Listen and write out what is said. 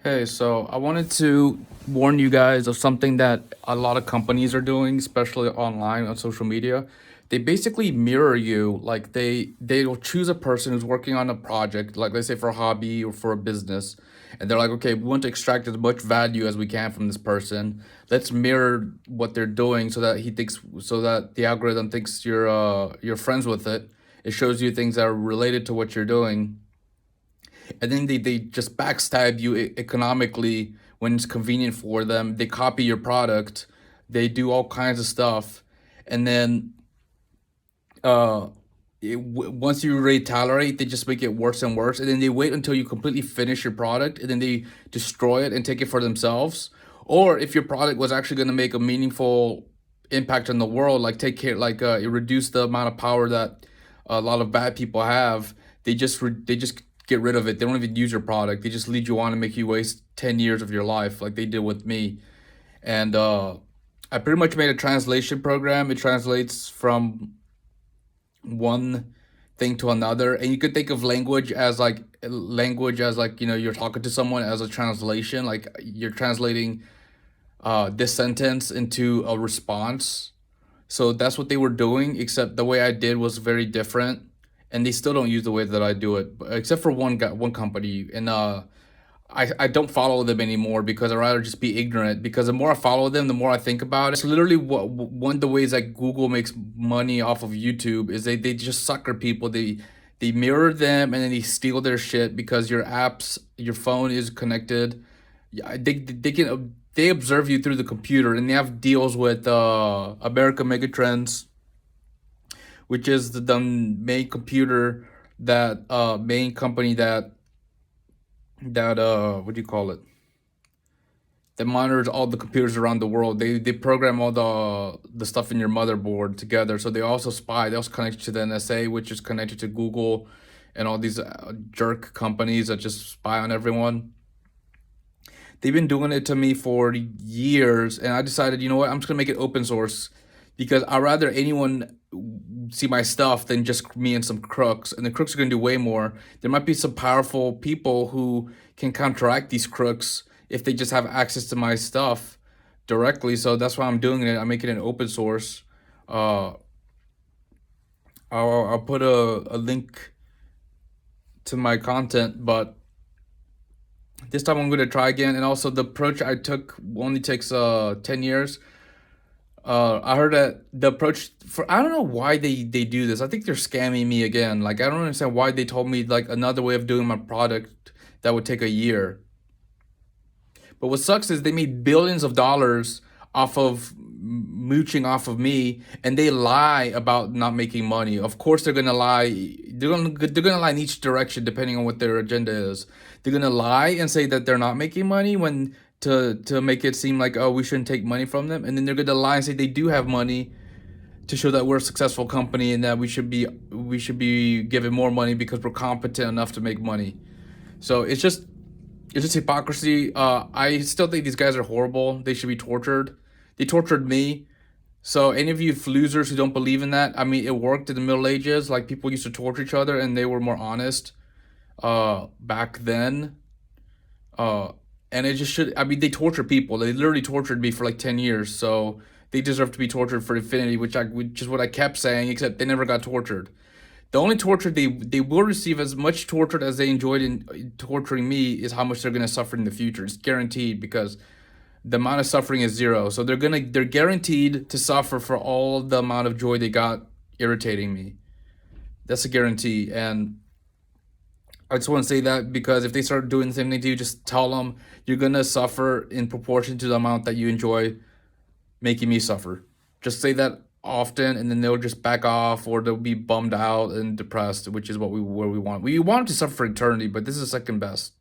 Hey, so I wanted to warn you guys of something that a lot of companies are doing, especially online on social media. They basically mirror you, like they'll choose a person who's working on a project, like let's say for a hobby or for a business, and they're like, okay, we want to extract as much value as we can from this person. Let's mirror what they're doing so that the algorithm thinks you're friends with it. It shows you things that are related to what you're doing, and then they just backstab you economically when it's convenient for them. They copy your product, they do all kinds of stuff, and then uh once you already tolerate, they just make it worse and worse, and then they wait until you completely finish your product, and then they destroy it and take it for themselves. Or if your product was actually going to make a meaningful impact on the world, like it reduce the amount of power that a lot of bad people have, they just get rid of it. They don't even use your product. They just lead you on and make you waste 10 years of your life like they did with me. And I pretty much made a translation program. It translates from one thing to another, and you could think of language as like, you're talking to someone, as a translation, like you're translating this sentence into a response. So that's what they were doing, except the way I did was very different, and they still don't use the way that I do it, except for one company. And I don't follow them anymore because I'd rather just be ignorant. Because the more I follow them, the more I think about it. It's literally one of the ways that Google makes money off of YouTube is they just sucker people. They mirror them and then they steal their shit because your phone is connected. Yeah, they observe you through the computer, and they have deals with America Megatrends, which is the main computer that main company that what do you call it, that monitors all the computers around the world. They program all the stuff in your motherboard together. So they also spy. They also connect to the NSA, which is connected to Google and all these jerk companies that just spy on everyone. They've been doing it to me for years, and I decided, you know what, I'm just gonna make it open source because I'd rather anyone see my stuff than just me and some crooks. And the crooks are gonna do way more. There might be some powerful people who can counteract these crooks if they just have access to my stuff directly. So that's why I'm doing it. I'm making it open source. Uh, I'll put a link to my content, but this time I'm going to try again. And also, the approach I took only takes 10 years. I heard that the approach for, I don't know why they do this. I think they're scamming me again. Like, I don't understand why they told me like another way of doing my product that would take a year. But what sucks is they made billions of dollars off of mooching off of me, and they lie about not making money. Of course, they're gonna lie. They're gonna lie in each direction depending on what their agenda is. They're gonna lie and say that they're not making money when to make it seem like, oh, we shouldn't take money from them, and then they're gonna lie and say they do have money to show that we're a successful company and that we should be given more money because we're competent enough to make money. So it's just hypocrisy. I still think these guys are horrible. They should be tortured. They tortured me. So any of you losers who don't believe in that, I mean, it worked in the Middle Ages. Like, people used to torture each other, and they were more honest back then. Uh, and it just should. I mean, they torture people. They literally tortured me for like 10 years. So they deserve to be tortured for infinity, which is what I kept saying. Except they never got tortured. The only torture they will receive, as much torture as they enjoyed in torturing me, is how much they're gonna suffer in the future. It's guaranteed because the amount of suffering is zero. So they're guaranteed to suffer for all the amount of joy they got irritating me. That's a guarantee. And I just want to say that because if they start doing the same thing to you, just tell them you're gonna suffer in proportion to the amount that you enjoy making me suffer. Just say that often, and then they'll just back off, or they'll be bummed out and depressed, which is where we want. We want them to suffer for eternity, but this is second best.